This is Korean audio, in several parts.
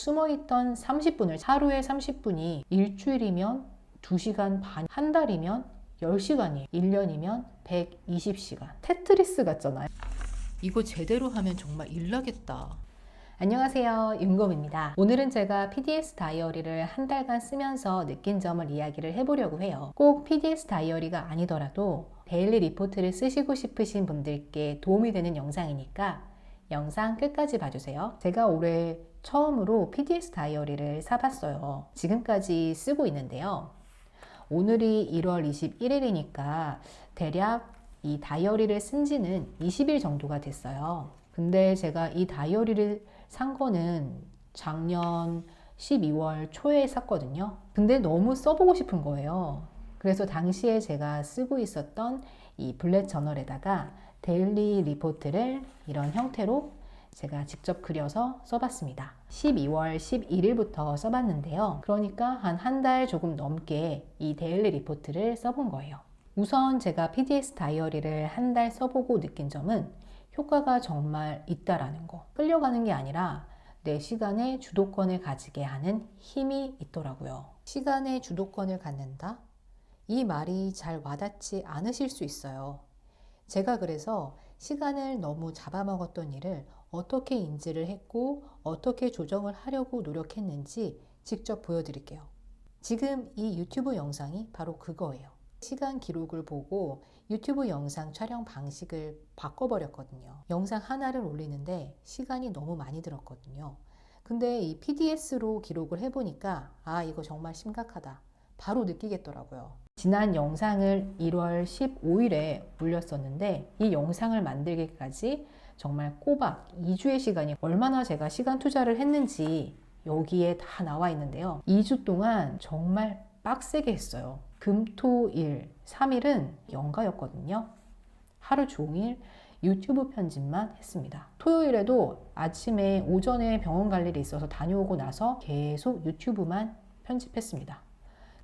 숨어있던 30분을 하루에 30분이 일주일이면 2시간 반, 한 달이면 10시간이에요. 1년이면 120시간. 테트리스 같잖아요. 이거 제대로 하면 정말 일나겠다. 안녕하세요, 윤검입니다. 오늘은 제가 PDS 다이어리를 한 달간 쓰면서 느낀 점을 이야기를 해보려고 해요. 꼭 PDS 다이어리가 아니더라도 데일리 리포트를 쓰시고 싶으신 분들께 도움이 되는 영상이니까 영상 끝까지 봐주세요. 제가 올해 처음으로 PDS 다이어리를 사봤어요. 지금까지 쓰고 있는데요. 오늘이 1월 21일이니까 대략 이 다이어리를 쓴 지는 20일 정도가 됐어요. 근데 제가 이 다이어리를 산 거는 작년 12월 초에 샀거든요. 근데 너무 써보고 싶은 거예요. 그래서 당시에 제가 쓰고 있었던 이 블랙 저널에다가 데일리 리포트를 이런 형태로 제가 직접 그려서 써봤습니다. 12월 11일부터 써봤는데요. 그러니까 한 달 조금 넘게 이 데일리 리포트를 써본 거예요. 우선 제가 PDS 다이어리를 한 달 써보고 느낀 점은 효과가 정말 있다라는 거. 끌려가는 게 아니라 내 시간의 주도권을 가지게 하는 힘이 있더라고요. 시간의 주도권을 갖는다? 이 말이 잘 와닿지 않으실 수 있어요. 제가 그래서 시간을 너무 잡아먹었던 일을 어떻게 인지를 했고 어떻게 조정을 하려고 노력했는지 직접 보여드릴게요. 지금 이 유튜브 영상이 바로 그거예요. 시간 기록을 보고 유튜브 영상 촬영 방식을 바꿔버렸거든요. 영상 하나를 올리는데 시간이 너무 많이 들었거든요. 근데 이 PDS로 기록을 해보니까 이거 정말 심각하다. 바로 느끼겠더라고요. 지난 영상을 1월 15일에 올렸었는데 이 영상을 만들기까지 정말 꼬박 2주의 시간이 얼마나 제가 시간 투자를 했는지 여기에 다 나와 있는데요. 2주 동안 정말 빡세게 했어요. 금, 토, 일, 3일은 연가였거든요. 하루 종일 유튜브 편집만 했습니다. 토요일에도 아침에 오전에 병원 갈 일이 있어서 다녀오고 나서 계속 유튜브만 편집했습니다.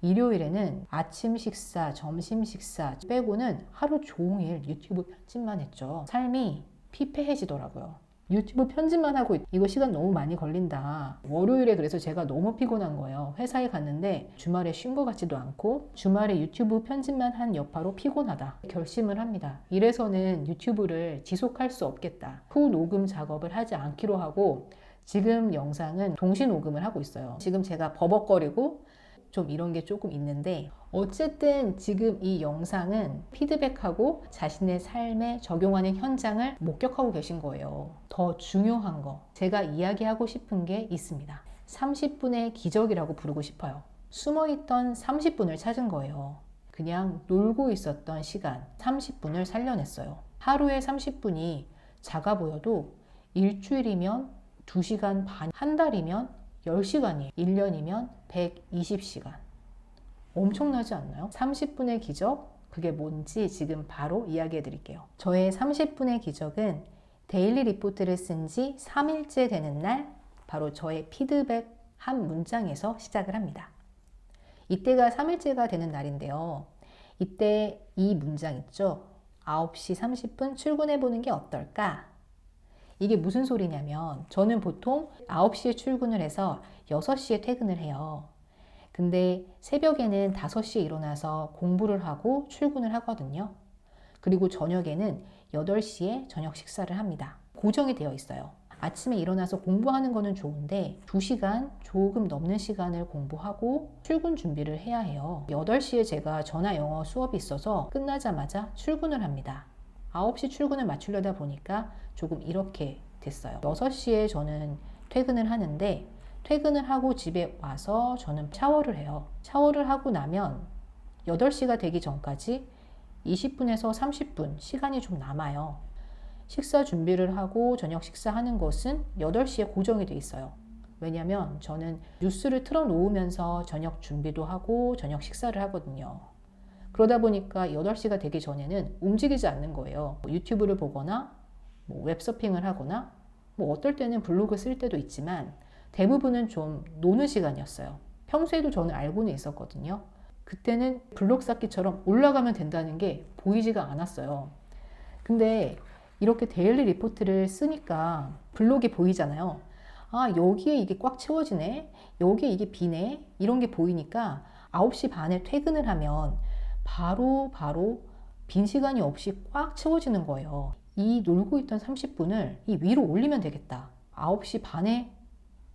일요일에는 아침 식사, 점심 식사 빼고는 하루 종일 유튜브 편집만 했죠. 삶이 피폐해지더라고요. 유튜브 편집만 하고 이거 시간 너무 많이 걸린다. 월요일에 그래서 제가 너무 피곤한 거예요. 회사에 갔는데 주말에 쉰 것 같지도 않고 주말에 유튜브 편집만 한 여파로 피곤하다. 결심을 합니다. 이래서는 유튜브를 지속할 수 없겠다. 후 녹음 작업을 하지 않기로 하고 지금 영상은 동시 녹음을 하고 있어요. 지금 제가 버벅거리고 좀 이런 게 조금 있는데 어쨌든 지금 이 영상은 피드백하고 자신의 삶에 적용하는 현장을 목격하고 계신 거예요. 더 중요한 거 제가 이야기하고 싶은 게 있습니다. 30분의 기적이라고 부르고 싶어요. 숨어있던 30분을 찾은 거예요. 그냥 놀고 있었던 시간 30분을 살려냈어요. 하루에 30분이 작아 보여도 일주일이면 2시간 반, 한 달이면 10시간이에요. 1년이면 120시간. 엄청나지 않나요? 30분의 기적? 그게 뭔지 지금 바로 이야기해 드릴게요. 저의 30분의 기적은 데일리 리포트를 쓴 지 3일째 되는 날 바로 저의 피드백 한 문장에서 시작을 합니다. 이때가 3일째가 되는 날인데요. 이때 이 문장 있죠? 9시 30분 출근해 보는 게 어떨까? 이게 무슨 소리냐면 저는 보통 9시에 출근을 해서 6시에 퇴근을 해요. 근데 새벽에는 5시에 일어나서 공부를 하고 출근을 하거든요. 그리고 저녁에는 8시에 저녁 식사를 합니다. 고정이 되어 있어요. 아침에 일어나서 공부하는 거는 좋은데 2시간 조금 넘는 시간을 공부하고 출근 준비를 해야 해요. 8시에 제가 전화 영어 수업이 있어서 끝나자마자 출근을 합니다. 9시 출근을 맞추려다 보니까 조금 이렇게 됐어요. 6시에 저는 퇴근을 하는데 퇴근을 하고 집에 와서 저는 샤워를 해요. 샤워를 하고 나면 8시가 되기 전까지 20분에서 30분 시간이 좀 남아요. 식사 준비를 하고 저녁 식사하는 것은 8시에 고정이 돼 있어요. 왜냐면 저는 뉴스를 틀어 놓으면서 저녁 준비도 하고 저녁 식사를 하거든요. 그러다 보니까 8시가 되기 전에는 움직이지 않는 거예요. 유튜브를 보거나 웹서핑을 하거나 어떨 때는 블로그 쓸 때도 있지만 대부분은 좀 노는 시간이었어요. 평소에도 저는 알고는 있었거든요. 그때는 블록 쌓기처럼 올라가면 된다는 게 보이지가 않았어요. 근데 이렇게 데일리 리포트를 쓰니까 블록이 보이잖아요. 아, 여기에 이게 꽉 채워지네. 여기에 이게 비네. 이런 게 보이니까 9시 반에 퇴근을 하면 바로 빈 시간이 없이 꽉 채워지는 거예요. 이 놀고 있던 30분을 이 위로 올리면 되겠다. 9시 반에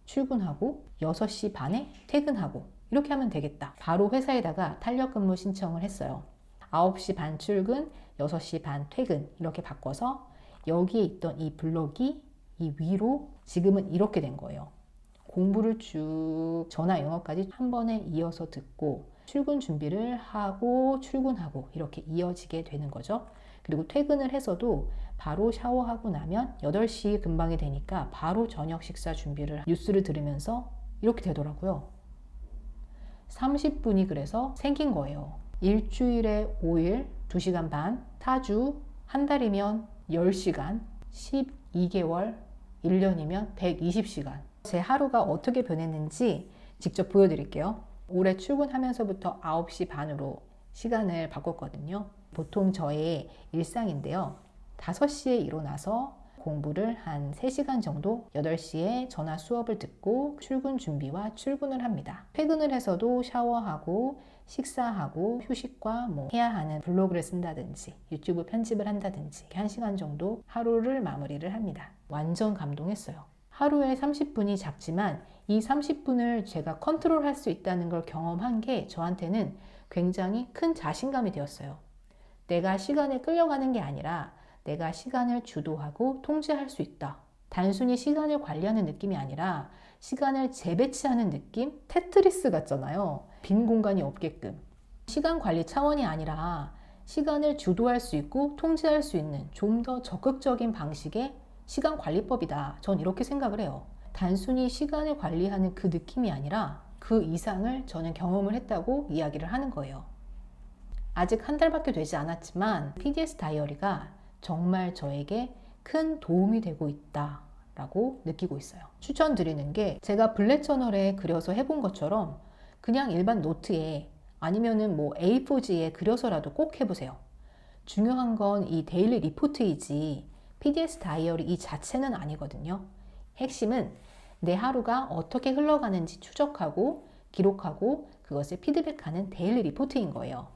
출근하고 6시 반에 퇴근하고 이렇게 하면 되겠다. 바로 회사에다가 탄력 근무 신청을 했어요. 9시 반 출근, 6시 반 퇴근 이렇게 바꿔서 여기에 있던 이 블럭이 이 위로 지금은 이렇게 된 거예요. 공부를 쭉 전화 영어까지 한 번에 이어서 듣고 출근 준비를 하고 출근하고 이렇게 이어지게 되는 거죠. 그리고 퇴근을 해서도 바로 샤워하고 나면 8시 근방이 되니까 바로 저녁 식사 준비를 뉴스를 들으면서 이렇게 되더라고요. 30분이 그래서 생긴 거예요. 일주일에 5일 2시간 반, 타주 한 달이면 10시간, 12개월, 1년이면 120시간. 제 하루가 어떻게 변했는지 직접 보여드릴게요. 올해 출근하면서부터 9시 반으로 시간을 바꿨거든요. 보통 저의 일상인데요. 5시에 일어나서 공부를 한 3시간 정도 8시에 전화 수업을 듣고 출근 준비와 출근을 합니다. 퇴근을 해서도 샤워하고 식사하고 휴식과 뭐 해야 하는 블로그를 쓴다든지 유튜브 편집을 한다든지 1시간 정도 하루를 마무리를 합니다. 완전 감동했어요. 하루에 30분이 작지만 이 30분을 제가 컨트롤할 수 있다는 걸 경험한 게 저한테는 굉장히 큰 자신감이 되었어요. 내가 시간에 끌려가는 게 아니라 내가 시간을 주도하고 통제할 수 있다. 단순히 시간을 관리하는 느낌이 아니라 시간을 재배치하는 느낌? 테트리스 같잖아요. 빈 공간이 없게끔. 시간 관리 차원이 아니라 시간을 주도할 수 있고 통제할 수 있는 좀 더 적극적인 방식의 시간 관리법이다. 전 이렇게 생각을 해요. 단순히 시간을 관리하는 그 느낌이 아니라 그 이상을 저는 경험을 했다고 이야기를 하는 거예요. 아직 한 달밖에 되지 않았지만 PDS 다이어리가 정말 저에게 큰 도움이 되고 있다라고 느끼고 있어요. 추천드리는 게 제가 블랙 저널에 그려서 해본 것처럼 그냥 일반 노트에 아니면은 뭐 A4지에 그려서라도 꼭 해보세요. 중요한 건 이 데일리 리포트이지 PDS 다이어리 이 자체는 아니거든요. 핵심은 내 하루가 어떻게 흘러가는지 추적하고 기록하고 그것을 피드백하는 데일리 리포트인 거예요.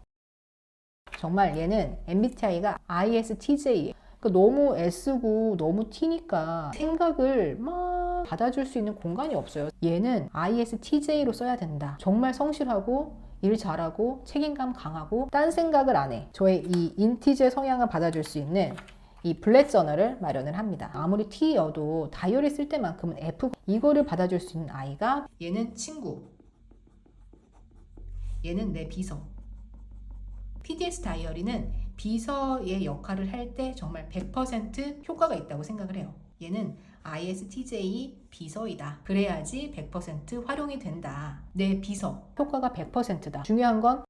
정말 얘는 MBTI가 ISTJ. 그러니까 너무 S고 너무 T니까 생각을 막 받아줄 수 있는 공간이 없어요. 얘는 ISTJ로 써야 된다. 정말 성실하고 일 잘하고 책임감 강하고 딴 생각을 안 해. 저의 이 인티제 성향을 받아줄 수 있는 이 블랙 저널을 마련을 합니다. 아무리 T여도 다이어리 쓸 때만큼은 F. 이거를 받아줄 수 있는 I가 얘는 친구. 얘는 내 비서. PDS 다이어리는 비서의 역할을 할 때 정말 100% 효과가 있다고 생각을 해요. 얘는 ISTJ 비서이다. 그래야지 100% 활용이 된다. 내 비서. 효과가 100%다. 중요한 건